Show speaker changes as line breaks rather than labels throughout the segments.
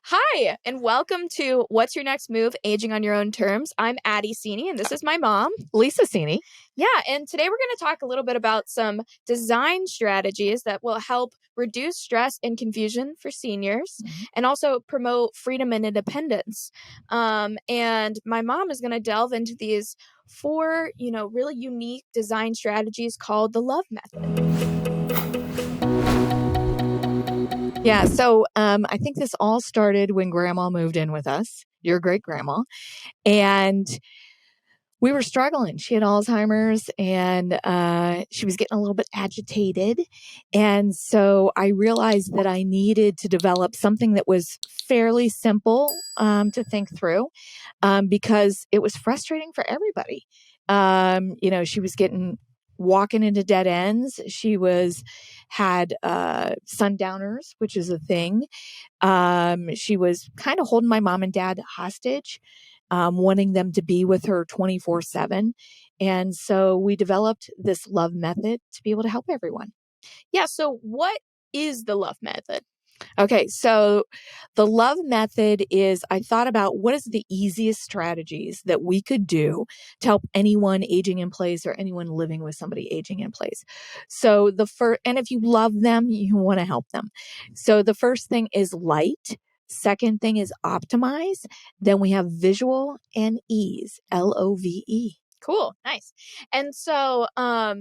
Hi, and welcome to What's Your Next Move? Aging on Your Own Terms. I'm Addie Sini, and this is my mom.
Lisa Sini.
Yeah, and today we're going to talk a little bit about some design strategies that will help reduce stress and confusion for seniors and also promote freedom and independence. And my mom is going to delve into these four, really unique design strategies called the love method.
Yeah, so I think this all started when Grandma moved in with us, your great grandma, and we were struggling. She had Alzheimer's and she was getting a little bit agitated. And so I realized that I needed to develop something that was fairly simple to think through because it was frustrating for everybody. She was walking into dead ends. She had sundowners, which is a thing. She was kind of holding my mom and dad hostage, wanting them to be with her 24/7. And so we developed this love method to be able to help everyone.
Yeah, so what is the love method?
Okay, so the love method is I thought about what is the easiest strategies that we could do to help anyone aging in place or anyone living with somebody aging in place. So and if you love them, you want to help them. So the first thing is light. Second thing is optimize. Then we have visual and ease, LOVE.
Cool, nice. And so, I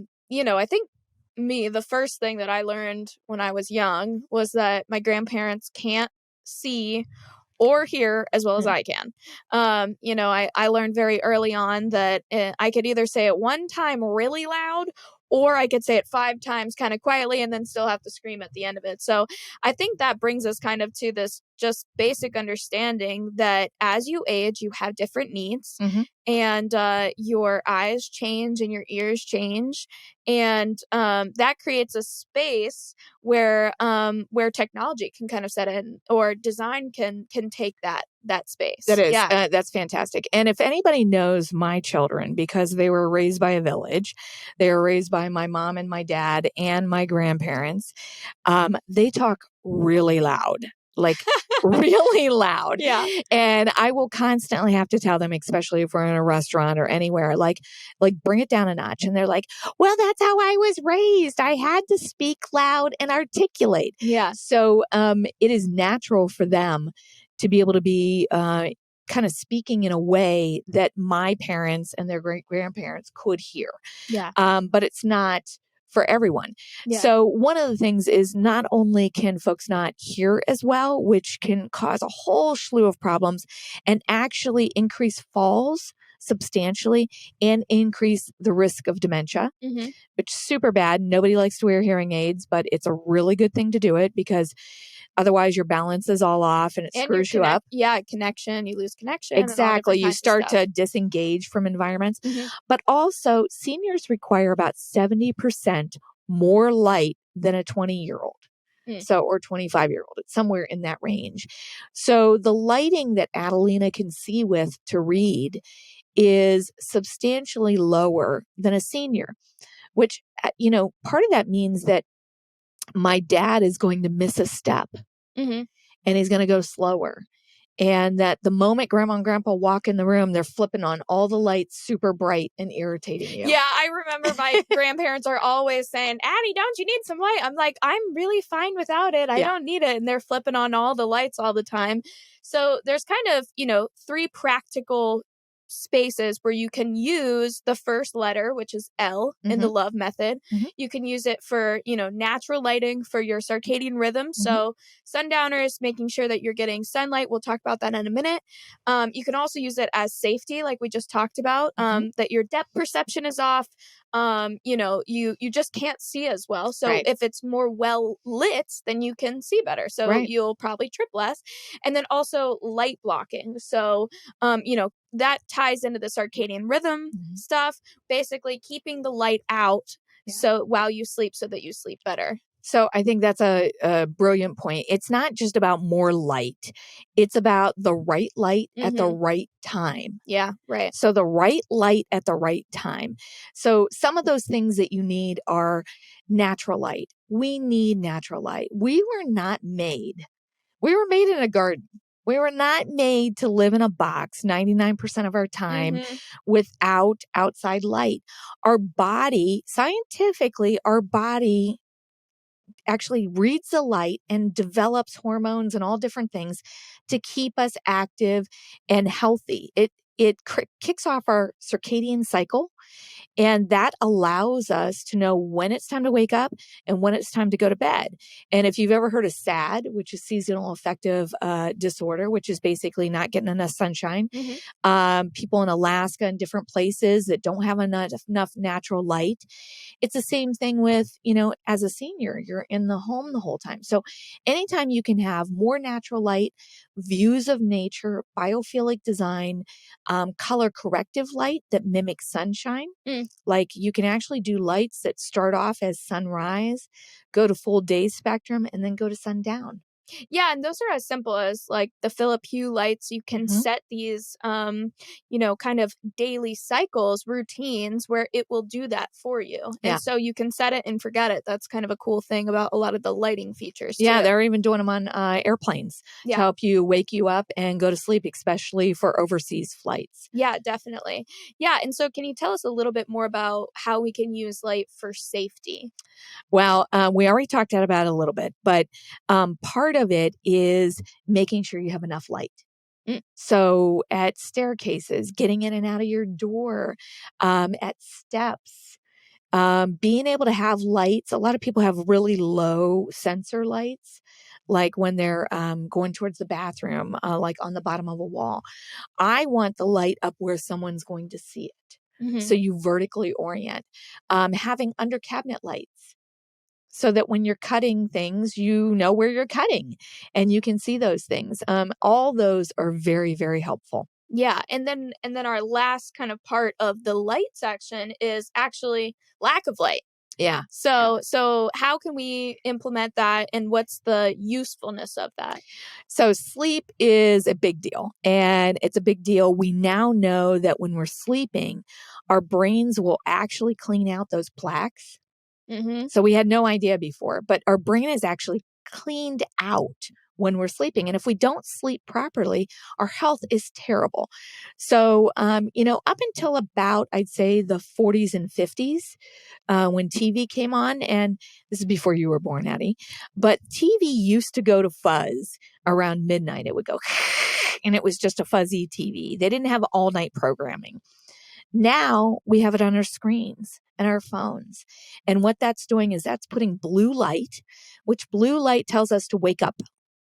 think the first thing that I learned when I was young was that my grandparents can't see or hear as well as I can. I learned very early on that I could either say it one time really loud or I could say it 5 times kind of quietly and then still have to scream at the end of it. So I think that brings us kind of to this just basic understanding that as you age, you have different needs and your eyes change and your ears change. And that creates a space where technology can kind of set in or design can take that space.
That is,
yeah.
That's fantastic. And if anybody knows my children, because they were raised by a village, they were raised by my mom and my dad and my grandparents, they talk really loud, like really loud.
Yeah.
And I will constantly have to tell them, especially if we're in a restaurant or anywhere, like bring it down a notch. And they're like, well, that's how I was raised. I had to speak loud and articulate.
Yeah.
So it is natural for them to be able to be kind of speaking in a way that my parents and their great grandparents could hear.
Yeah.
But it's not for everyone.
Yeah.
So one of the things is not only can folks not hear as well, which can cause a whole slew of problems and actually increase falls substantially and increase the risk of dementia, which is super bad. Nobody likes to wear hearing aids, but it's a really good thing to do it because otherwise your balance is all off and it screws you up.
Yeah, connection. You lose connection.
Exactly. You start to disengage from environments. But also, seniors require about 70% more light than a 20-year-old. Or 25-year-old. It's somewhere in that range. So the lighting that Adelina can see with to read is substantially lower than a senior, which, part of that means that my dad is going to miss a step and he's going to go slower. And that the moment grandma and grandpa walk in the room, they're flipping on all the lights super bright and irritating you.
Yeah, I remember my grandparents are always saying, Addie, don't you need some light? I'm like, I'm really fine without it. I don't need it. And they're flipping on all the lights all the time. So there's kind of, 3 practical spaces where you can use the first letter, which is L in the love method. You can use it for, natural lighting for your circadian rhythm. So sundowners, making sure that you're getting sunlight. We'll talk about that in a minute. You can also use it as safety, like we just talked about, that your depth perception is off. You just can't see as well. So if it's more well lit, then you can see better. So you'll probably trip less. And then also light blocking. So, that ties into the circadian rhythm stuff, basically keeping the light out so while you sleep so that you sleep better.
So I think that's a brilliant point. It's not just about more light. It's about the right light at the right time.
Yeah, right.
So the right light at the right time. So some of those things that you need are natural light. We need natural light. We were not made. We were made in a garden. We were not made to live in a box 99% of our time
Mm-hmm.
without outside light. Our body, scientifically, our body actually reads the light and develops hormones and all different things to keep us active and healthy. It kicks off our circadian cycle, and that allows us to know when it's time to wake up and when it's time to go to bed. And if you've ever heard of SAD, which is seasonal affective disorder, which is basically not getting enough sunshine, people in Alaska and different places that don't have enough natural light. It's the same thing with, as a senior, you're in the home the whole time. So anytime you can have more natural light, views of nature, biophilic design, color corrective light that mimics sunshine. Like you can actually do lights that start off as sunrise, go to full day spectrum, and then go to sundown.
Yeah, and those are as simple as like the Philip Hue lights. You can set these, kind of daily cycles, routines where it will do that for you.
Yeah.
And so you can set it and forget it. That's kind of a cool thing about a lot of the lighting features.
Yeah,
too.
they're even doing them on airplanes to help you wake you up and go to sleep, especially for overseas flights.
Yeah, definitely. Yeah. And so can you tell us a little bit more about how we can use light for safety?
Well, we already talked about it a little bit, but part of it is making sure you have enough light. So at staircases, getting in and out of your door, at steps, being able to have lights. A lot of people have really low sensor lights, like when they're going towards the bathroom, like on the bottom of a wall. I want the light up where someone's going to see it. So you vertically orient. Having under cabinet lights, so that when you're cutting things, you know where you're cutting and you can see those things. All those are very, very helpful.
Yeah, and then our last kind of part of the light section is actually lack of light.
Yeah.
So how can we implement that, and what's the usefulness of that?
So sleep is a big deal, and it's a big deal. We now know that when we're sleeping, our brains will actually clean out those plaques. So we had no idea before, but our brain is actually cleaned out when we're sleeping. And if we don't sleep properly, our health is terrible. So, up until about, I'd say the 40s and 50s, when TV came on, and this is before you were born, Addie, but TV used to go to fuzz around midnight. It would go, and it was just a fuzzy TV. They didn't have all night programming. Now we have it on our screens and our phones. And what that's doing is that's putting blue light, which blue light tells us to wake up.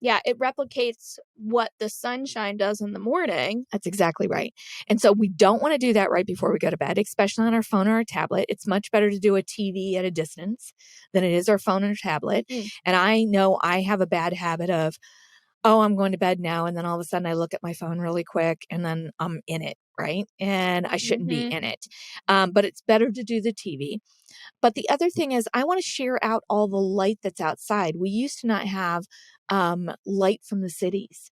Yeah, it replicates what the sunshine does in the morning.
That's exactly right. And so we don't want to do that right before we go to bed, especially on our phone or our tablet. It's much better to do a TV at a distance than it is our phone or tablet. And I know I have a bad habit of, I'm going to bed now. And then all of a sudden I look at my phone really quick and then I'm in it, right? And I shouldn't be in it. But it's better to do the TV. But the other thing is I want to share out all the light that's outside. We used to not have light from the cities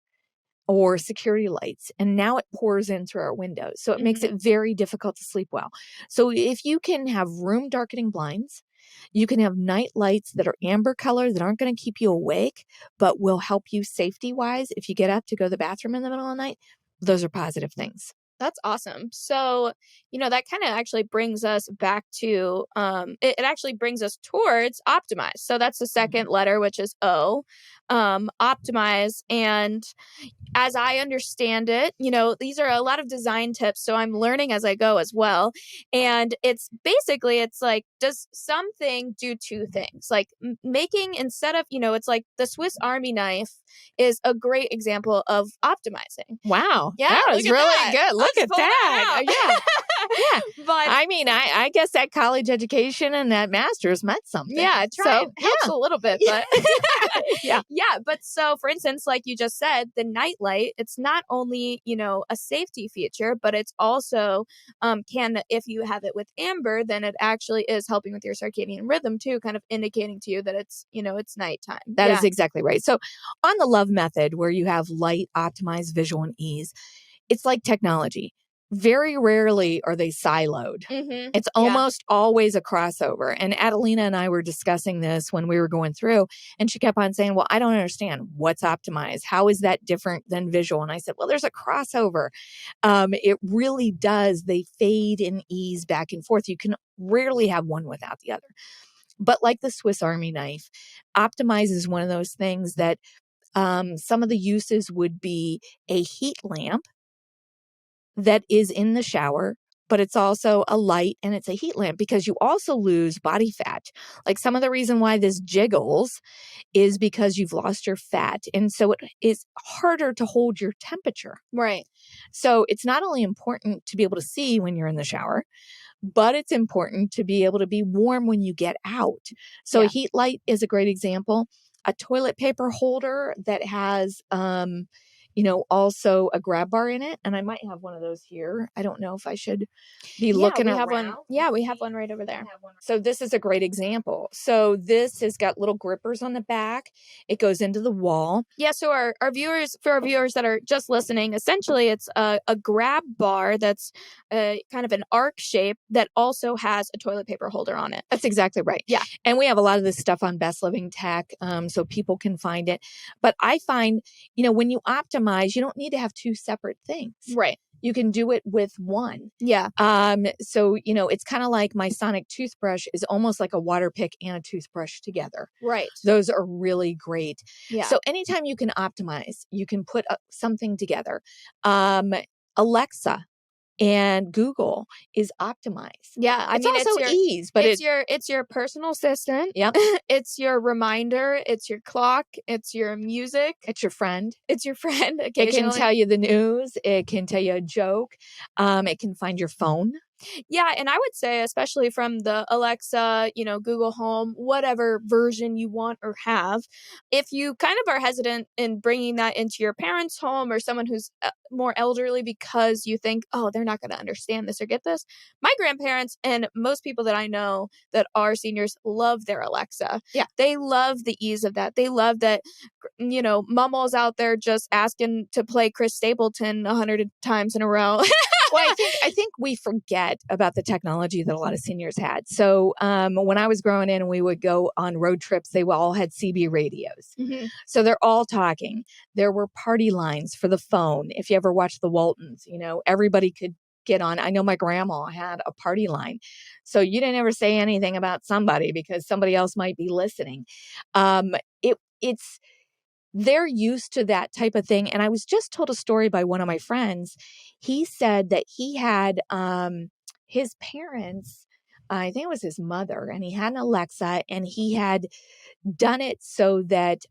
or security lights, and now it pours in through our windows. So it makes it very difficult to sleep well. So if you can have room darkening blinds, you can have night lights that are amber color that aren't going to keep you awake, but will help you safety wise if you get up to go to the bathroom in the middle of the night. Those are positive things.
That's awesome. So, that kind of actually brings us back to, it actually brings us towards optimize. So that's the second letter, which is O, optimize. And as I understand it, these are a lot of design tips. So I'm learning as I go as well. And it's like, does something do two things? Like making, instead of, it's like the Swiss Army knife is a great example of optimizing.
Wow.
Yeah.
That was really good. Look at that. Yeah. Yeah.
But
I mean, I guess that college education and that master's meant something.
Yeah, it helps a little bit, but
yeah.
But so for instance, like you just said, the night light, it's not only, a safety feature, but it's also if you have it with amber, then it actually is helping with your circadian rhythm too, kind of indicating to you that it's, it's nighttime.
That is exactly right. So on the love method, where you have light, optimized, visual, and ease, it's like technology. very rarely are they siloed.
Mm-hmm.
It's almost always a crossover. And Adelina and I were discussing this when we were going through, and she kept on saying, well, I don't understand what's optimized. How is that different than visual? And I said, well, there's a crossover. It really does. They fade and ease back and forth. You can rarely have one without the other. But like the Swiss Army knife, optimize is one of those things that some of the uses would be a heat lamp that is in the shower, but it's also a light and it's a heat lamp because you also lose body fat. Like some of the reason why this jiggles is because you've lost your fat. And so it is harder to hold your temperature.
Right.
So it's not only important to be able to see when you're in the shower, but it's important to be able to be warm when you get out. So a heat light is a great example. A toilet paper holder that has, also a grab bar in it. And I might have one of those here. I don't know if I should be looking around.
One. Yeah, we have one right over there.
So this is a great example. So this has got little grippers on the back. It goes into the wall.
Yeah, so our viewers that are just listening, essentially it's a grab bar that's kind of an arc shape that also has a toilet paper holder on it.
That's exactly right.
Yeah.
And we have a lot of this stuff on Best Living Tech, so people can find it. But I find, when you optimize, you don't need to have two separate things.
Right.
You can do it with one.
Yeah.
So, it's kind of like my sonic toothbrush is almost like a water pick and a toothbrush together.
Right.
Those are really great.
Yeah.
So anytime you can optimize, you can put something together. Alexa and Google is optimized.
Yeah,
it's also ease, but
it's your personal assistant.
Yep.
It's your reminder. It's your clock. It's your music.
It's your friend.
It's your friend.
It can tell you the news. It can tell you a joke. It can find your phone.
Yeah, and I would say, especially from the Alexa, Google Home, whatever version you want or have, if you kind of are hesitant in bringing that into your parents' home or someone who's more elderly because you think, oh, they're not going to understand this or get this. My grandparents and most people that I know that are seniors love their Alexa.
Yeah.
They love the ease of that. They love that, Mummel's out there just asking to play Chris Stapleton 100 times in a row.
Well, I think we forget about the technology that a lot of seniors had. So when I was growing in and we would go on road trips, they all had CB radios.
Mm-hmm.
So they're all talking. There were party lines for the phone. If you ever watched the Waltons, everybody could get on. I know my grandma had a party line. So you didn't ever say anything about somebody because somebody else might be listening. It's they're used to that type of thing. And I was just told a story by one of my friends. He said that he had his parents, I think it was his mother, and he had an Alexa, and he had done it so that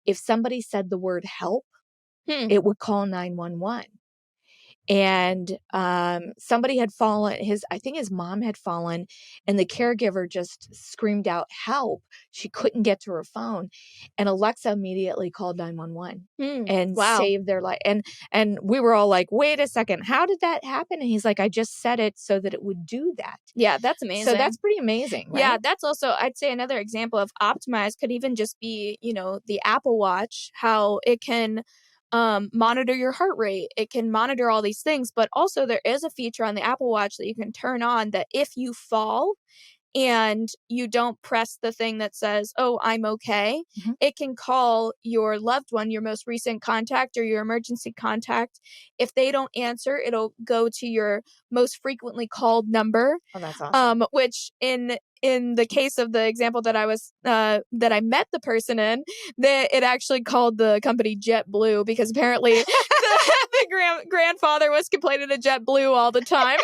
if somebody said the word help, it would call 911. And somebody had fallen, I think his mom had fallen, and the caregiver just screamed out, help. She couldn't get to her phone. And Alexa immediately called 911 and saved their life. And we were all like, wait a second, how did that happen? And he's like, I just said it so that it would do that.
Yeah, that's amazing.
So that's pretty amazing, right?
Yeah, that's also, I'd say another example of optimized could even just be, the Apple Watch, how it can monitor your heart rate. It can monitor all these things, but also there is a feature on the Apple Watch that you can turn on that if you fall and you don't press the thing that says, oh, I'm okay, it can call your loved one, your most recent contact or your emergency contact. If they don't answer, it'll go to your most frequently called number.
Oh, that's awesome.
Which in the case of the example that I was that I met the person in, it actually called the company JetBlue because apparently the grandfather was complaining to JetBlue all the time.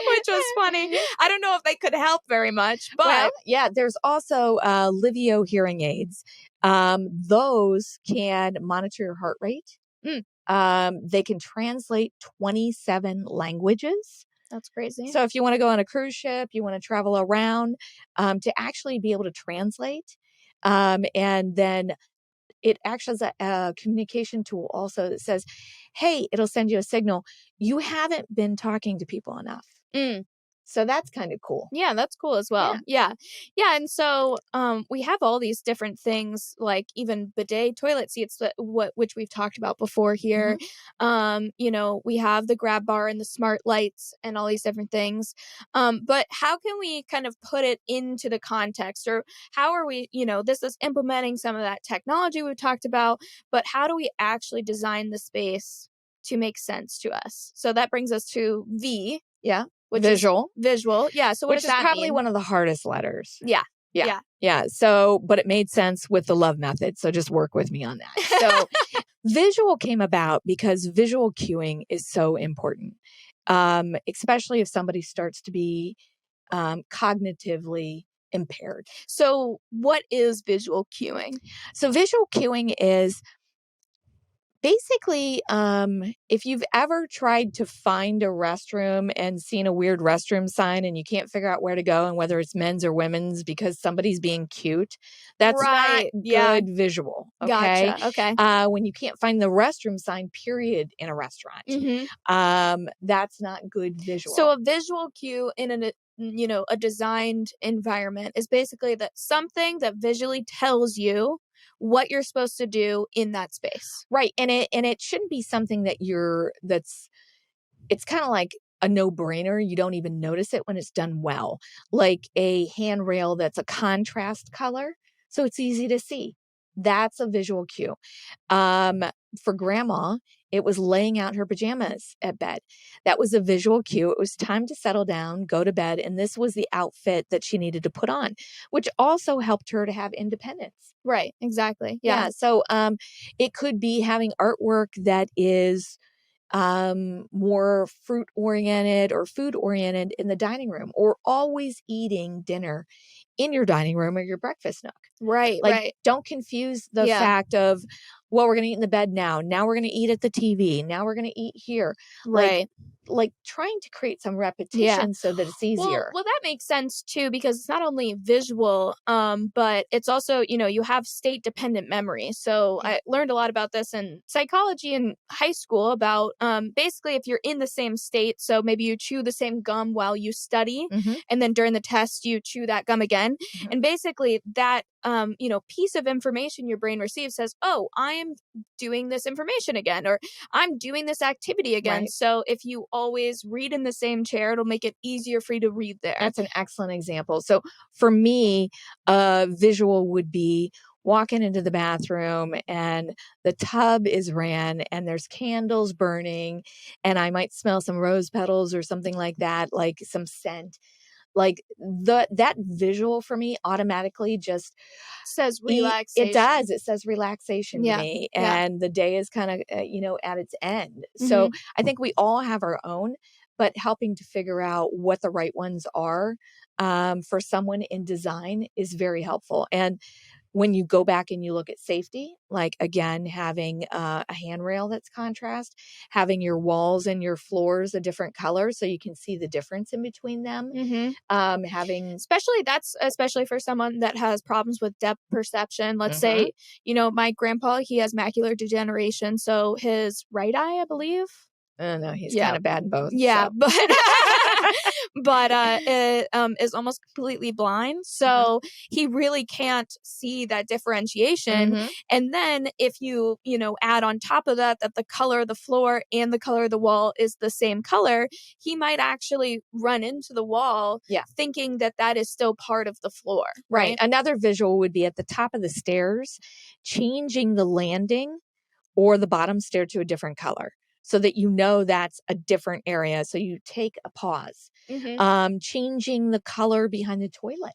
Which was funny. I don't know if they could help very much, but
there's also Livio hearing aids. Those can monitor your heart rate. They can translate 27 languages.
That's crazy.
So if you want to go on a cruise ship, you want to travel around, to actually be able to translate, and then it actually has a communication tool also that says, hey, it'll send you a signal. You haven't been talking to people enough. So that's kind of cool.
Yeah, that's cool as well. Yeah. And so we have all these different things, like even bidet toilet seats, which we've talked about before here. We have the grab bar and the smart lights and all these different things. But how can we kind of put it into the context, or how are we, this is implementing some of that technology we've talked about, but how do we actually design the space to make sense to us? So that brings us to V.
Yeah.
Which
visual.
Is visual. Yeah. So what
which
does that
is probably
mean?
one of the hardest letters.
Yeah.
So, but it made sense with the love method. So just work with me on that. So visual came about because visual cueing is so important, especially if somebody starts to be cognitively impaired.
So what is visual cueing?
So visual cueing is basically, if you've ever tried to find a restroom and seen a weird restroom sign and you can't figure out where to go and whether it's men's or women's because somebody's being cute, that's not good visual. Okay.
Gotcha. Okay.
When you can't find the restroom sign, period, in a restaurant, that's not good visual.
So a visual cue in a designed environment is basically that something that visually tells you what you're supposed to do in that space.
Right. And it shouldn't be something it's kind of like a no-brainer. You don't even notice it when it's done well. Like a handrail that's a contrast color, so it's easy to see. That's a visual cue. For grandma, it was laying out her pajamas at bed. That was a visual cue. It was time to settle down, go to bed, and this was the outfit that she needed to put on, which also helped her to have independence.
Right, exactly.
Yeah. So it could be having artwork that is more fruit oriented or food oriented in the dining room, or always eating dinner in your dining room or your breakfast nook.
Right.
Don't confuse the fact of, well, we're going to eat in the bed now. Now we're going to eat at the TV. Now we're going to eat here.
Right.
Like trying to create some repetition so that it's easier.
Well, that makes sense too, because it's not only visual, but it's also, you have state dependent memory. So I learned a lot about this in psychology in high school about basically if you're in the same state. So maybe you chew the same gum while you study, and then during the test you chew that gum again. And basically that piece of information your brain receives says, oh, I'm doing this information again, or I'm doing this activity again. Right. So if you always read in the same chair, it'll make it easier for you to read there.
That's an excellent example. So for me, visual would be walking into the bathroom and the tub is ran and there's candles burning and I might smell some rose petals or something like that, like some scent. Like that visual for me automatically just
says relaxation.
It does. It says relaxation to me. And the day is kind of, at its end. So I think we all have our own, but helping to figure out what the right ones are for someone in design is very helpful. And when you go back and you look at safety, like again, having a handrail that's contrast, having your walls and your floors a different color so you can see the difference in between them. Having
especially for someone that has problems with depth perception. Let's say, my grandpa, he has macular degeneration. So his right eye, I believe.
No, he's kind of bad in both.
Yeah, so. but it is almost completely blind. So he really can't see that differentiation. And then if you add on top of that the color of the floor and the color of the wall is the same color, he might actually run into the wall thinking that is still part of the floor. Right.
Another visual would be at the top of the stairs, changing the landing or the bottom stair to a different color, so that that's a different area. So you take a pause. Changing the color behind the toilet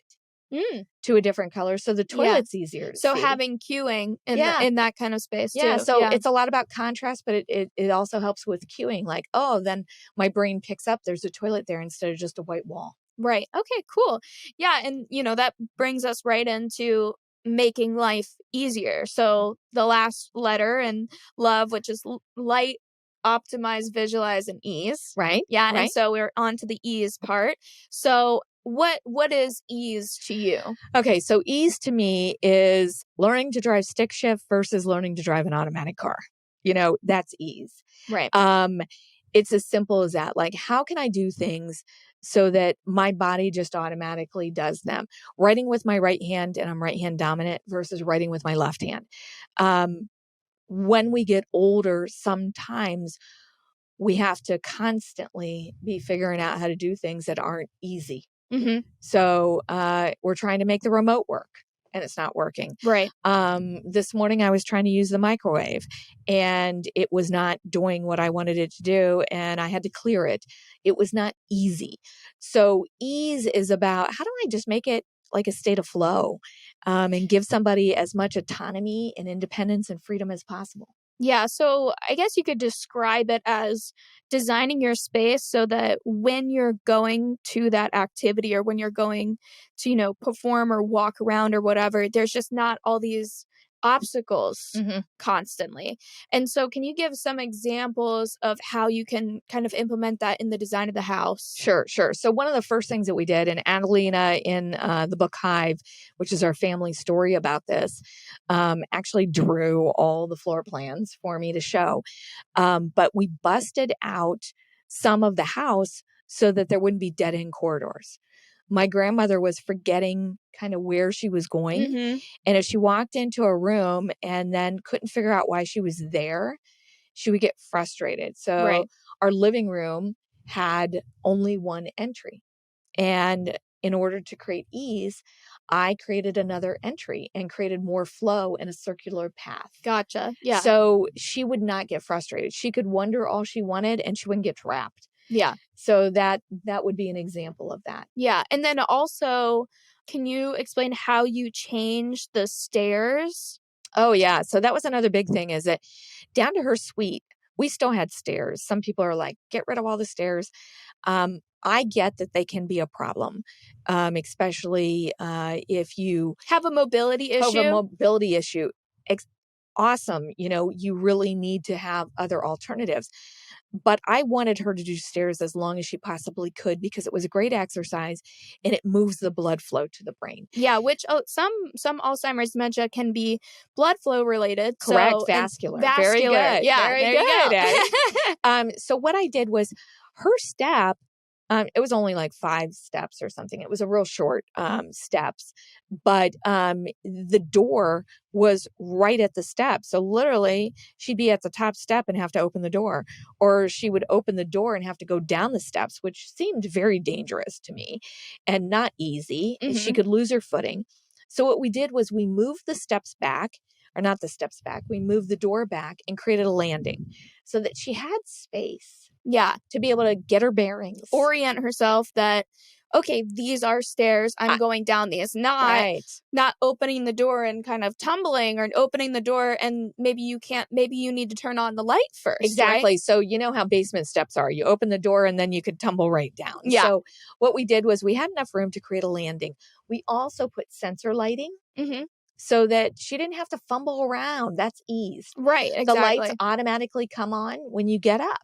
to a different color, so the toilet's easier to see.
So having cueing in that kind of space too.
So it's a lot about contrast, but it also helps with cueing. Like, oh, then my brain picks up there's a toilet there instead of just a white wall.
Right. Okay, cool. Yeah. And, that brings us right into making life easier. So the last letter in love, which is light, optimize, visualize, and ease.
Right.
Yeah.
Right.
And so we're on to the ease part. So what is ease to you?
Okay. So ease to me is learning to drive stick shift versus learning to drive an automatic car. That's ease.
Right.
it's as simple as that. Like, how can I do things so that my body just automatically does them? Writing with my right hand, and I'm right hand dominant, versus writing with my left hand. When we get older, sometimes we have to constantly be figuring out how to do things that aren't easy.
Mm-hmm.
So we're trying to make the remote work, and it's not working.
Right.
This morning I was trying to use the microwave, and it was not doing what I wanted it to do, and I had to clear it. It was not easy. So ease is about, how do I just make it like a state of flow, and give somebody as much autonomy and independence and freedom as possible.
Yeah, so I guess you could describe it as designing your space so that when you're going to that activity, or when you're going to, perform or walk around or whatever, there's just not all these obstacles constantly. And so can you give some examples of how you can kind of implement that in the design of the house?
Sure. So one of the first things that we did, and Adelina in the book Hive, which is our family story about this, actually drew all the floor plans for me to show. But we busted out some of the house so that there wouldn't be dead end corridors. My grandmother was forgetting kind of where she was going.
Mm-hmm.
And if she walked into a room and then couldn't figure out why she was there, she would get frustrated. So our living room had only one entry. And in order to create ease, I created another entry and created more flow in a circular path.
Gotcha. Yeah.
So she would not get frustrated. She could wonder all she wanted and she wouldn't get trapped.
Yeah.
So that would be an example of that.
Yeah. And then also, can you explain how you change the stairs?
Oh, yeah. So that was another big thing, is that down to her suite, we still had stairs. Some people are like, get rid of all the stairs. I get that they can be a problem, especially if you
have a mobility issue.
Awesome. You really need to have other alternatives. But I wanted her to do stairs as long as she possibly could, because it was a great exercise and it moves the blood flow to the brain.
Yeah, which some Alzheimer's dementia can be blood flow related.
Correct.
So,
vascular.
Very good. Yeah,
very good. So what I did was, her step, it was only like 5 steps or something. It was a real short steps, but the door was right at the step. So literally she'd be at the top step and have to open the door, or she would open the door and have to go down the steps, which seemed very dangerous to me and not easy.
Mm-hmm.
She could lose her footing. So what we did was we moved the steps back, or not the steps back. We moved the door back and created a landing so that she had space.
Yeah.
To be able to get her bearings.
Orient herself that, okay, these are stairs. I'm going down these. Not opening the door and kind of tumbling, or opening the door and maybe you need to turn on the light first.
Exactly.
Right?
So you know how basement steps are. You open the door and then you could tumble right down.
Yeah.
So what we did was we had enough room to create a landing. We also put sensor lighting. Mm-hmm. So that she didn't have to fumble around. That's ease.
Right. Exactly.
The lights automatically come on when you get up.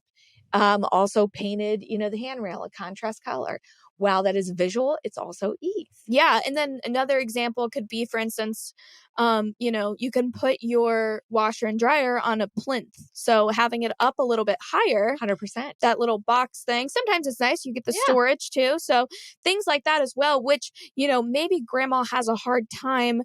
Also painted, the handrail a contrast color. While that is visual, it's also ease.
Yeah. And then another example could be, for instance, you can put your washer and dryer on a plinth. So having it up a little bit higher,
100%,
that little box thing. Sometimes it's nice. You get the storage too. So things like that as well, which, maybe grandma has a hard time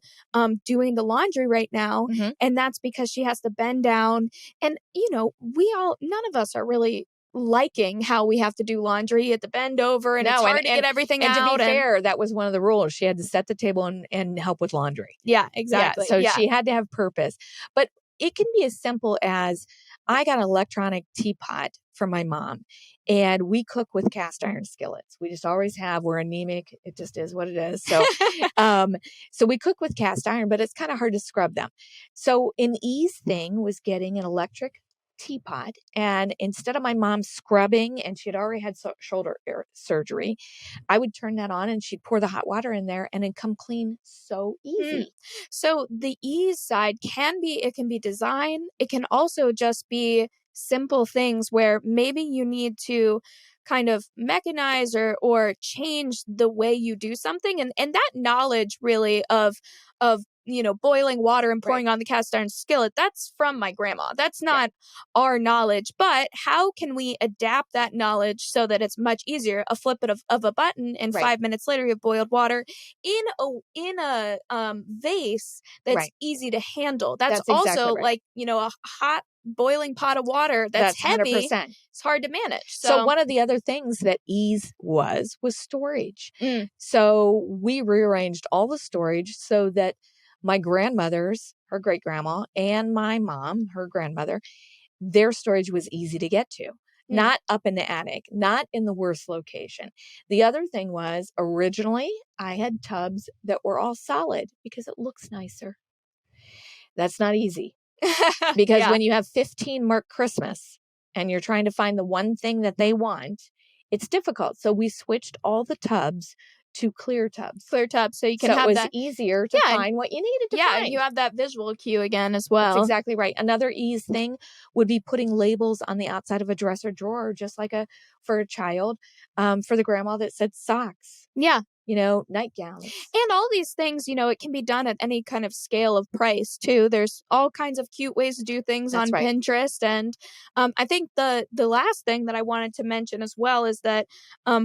doing the laundry right now. Mm-hmm. And that's because she has to bend down. And, none of us are really liking how we have to do laundry at the bend over, and it's hard to get everything out.
And to be fair, that was one of the rules. She had to set the table and help with laundry.
Yeah, exactly.
Yeah, so she had to have purpose. But it can be as simple as, I got an electronic teapot from my mom, and we cook with cast iron skillets. We just always have. We're anemic. It just is what it is. So, so we cook with cast iron, but it's kind of hard to scrub them. So an ease thing was getting an electric teapot, and instead of my mom scrubbing, and she had already had shoulder surgery, I would turn that on and she'd pour the hot water in there and it'd come clean so easy.
So the ease side can be design. It can also just be simple things where maybe you need to kind of mechanize or change the way you do something, and that knowledge really of boiling water and pouring on the cast iron skillet. That's from my grandma. That's not our knowledge. But how can we adapt that knowledge so that it's much easier? A flip of a button, and 5 minutes later you have boiled water in a vase that's easy to handle. That's also like a hot boiling pot of water that's heavy. 100%. It's hard to manage.
So one of the other things that ease was storage. So we rearranged all the storage so that my grandmother's, her great grandma, and my mom, her grandmother, their storage was easy to get to. Not up in the attic, not in the worst location. The other thing was, originally I had tubs that were all solid because it looks nicer. That's not easy. Because when you have 15 marked Christmas and you're trying to find the one thing that they want, it's difficult. So we switched all the tubs to clear tubs.
So you can have
it was
that
easier to find what you needed to find.
And you have that visual cue again as well.
That's exactly right. Another ease thing would be putting labels on the outside of a dresser drawer, just like for a child, for the grandma that said socks.
Yeah.
Nightgowns.
And all these things, it can be done at any kind of scale of price too. There's all kinds of cute ways to do things on Pinterest. And I think the last thing that I wanted to mention as well is that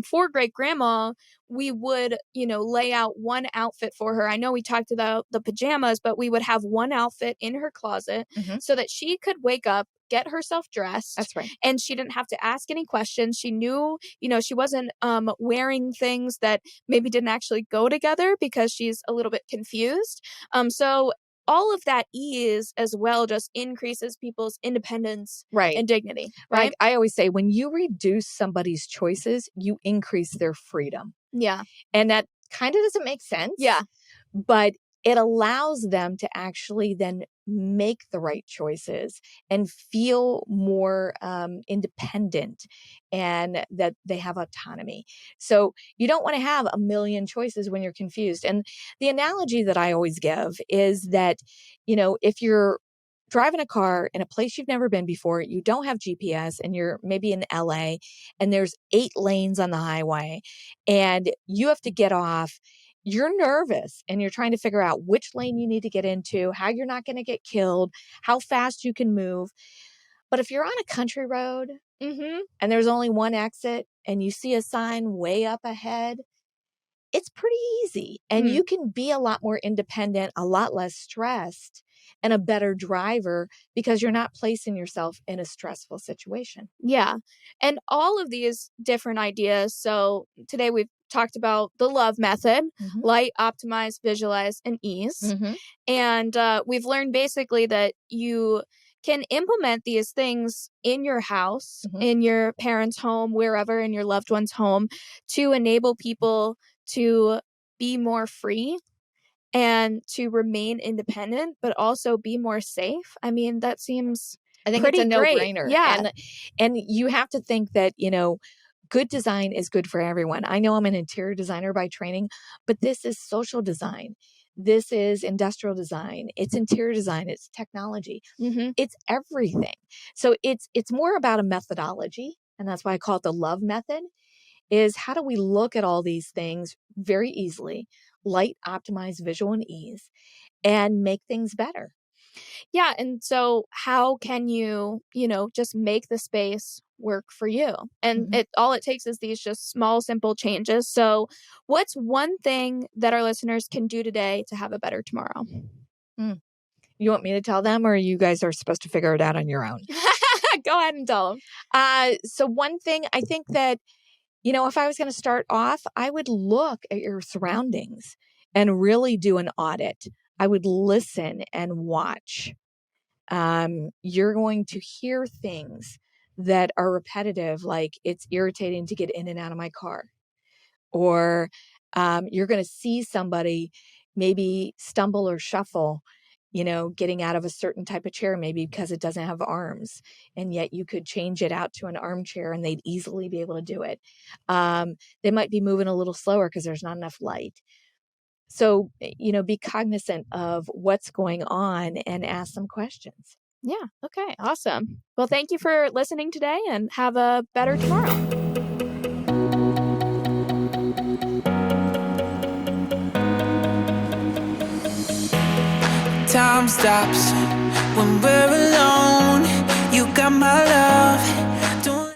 for great grandma, we would, lay out one outfit for her. I know we talked about the pajamas, but we would have one outfit in her closet so that she could wake up, get herself dressed.
That's right.
And she didn't have to ask any questions. She knew, she wasn't wearing things that maybe didn't actually go together because she's a little bit confused. So all of that ease as well just increases people's independence and dignity. Right.
Like I always say, when you reduce somebody's choices, you increase their freedom.
Yeah.
And that kind of doesn't make sense.
Yeah.
But it allows them to actually then make the right choices and feel more independent and that they have autonomy. So you don't want to have a million choices when you're confused. And the analogy that I always give is that, if you're driving a car in a place you've never been before, you don't have GPS, and you're maybe in LA and there's 8 lanes on the highway and you have to get off, you're nervous and you're trying to figure out which lane you need to get into, how you're not going to get killed, how fast you can move. But if you're on a country road and there's only one exit and you see a sign way up ahead, it's pretty easy. And you can be a lot more independent, a lot less stressed, and a better driver because you're not placing yourself in a stressful situation.
Yeah. And all of these different ideas. So today we've talked about the love method, light, optimize, visualize, and ease. And we've learned basically that you can implement these things in your house, in your parents' home, wherever, in your loved one's home, to enable people to be more free and to remain independent, but also be more safe. I mean, that seems
I think
pretty
it's a
great.
no-brainer.
Yeah.
And you have to think that, good design is good for everyone. I know I'm an interior designer by training, but this is social design. This is industrial design. It's interior design. It's technology. It's everything. So it's more about a methodology. And that's why I call it the love method, is how do we look at all these things very easily, light, optimize, visual, and ease, and make things better.
Yeah. And so how can you, just make the space work for you? And all it takes is these just small, simple changes. So what's one thing that our listeners can do today to have a better tomorrow?
You want me to tell them, or you guys are supposed to figure it out on your own?
Go ahead and tell them.
So one thing, I think that, if I was going to start off, I would look at your surroundings and really do an audit. I would listen and watch. You're going to hear things that are repetitive, like it's irritating to get in and out of my car. Or you're going to see somebody maybe stumble or shuffle, getting out of a certain type of chair, maybe because it doesn't have arms, and yet you could change it out to an armchair and they'd easily be able to do it. They might be moving a little slower because there's not enough light. So, be cognizant of what's going on and ask some questions.
Yeah. Okay. Awesome. Well, thank you for listening today, and have a better tomorrow.
time stops when we're alone. You got my love,